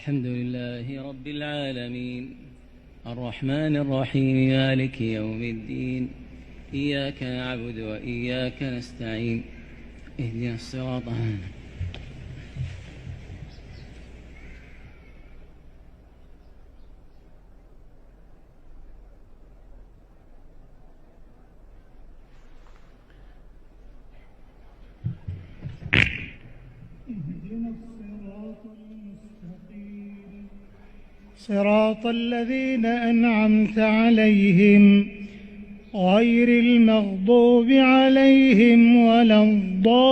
الحمد لله رب العالمين الرحمن الرحيم مالك يوم الدين إياك نعبد وإياك نستعين اهدنا الصراط صراط الذين أنعمت عليهم غير المغضوب عليهم ولا الضالين.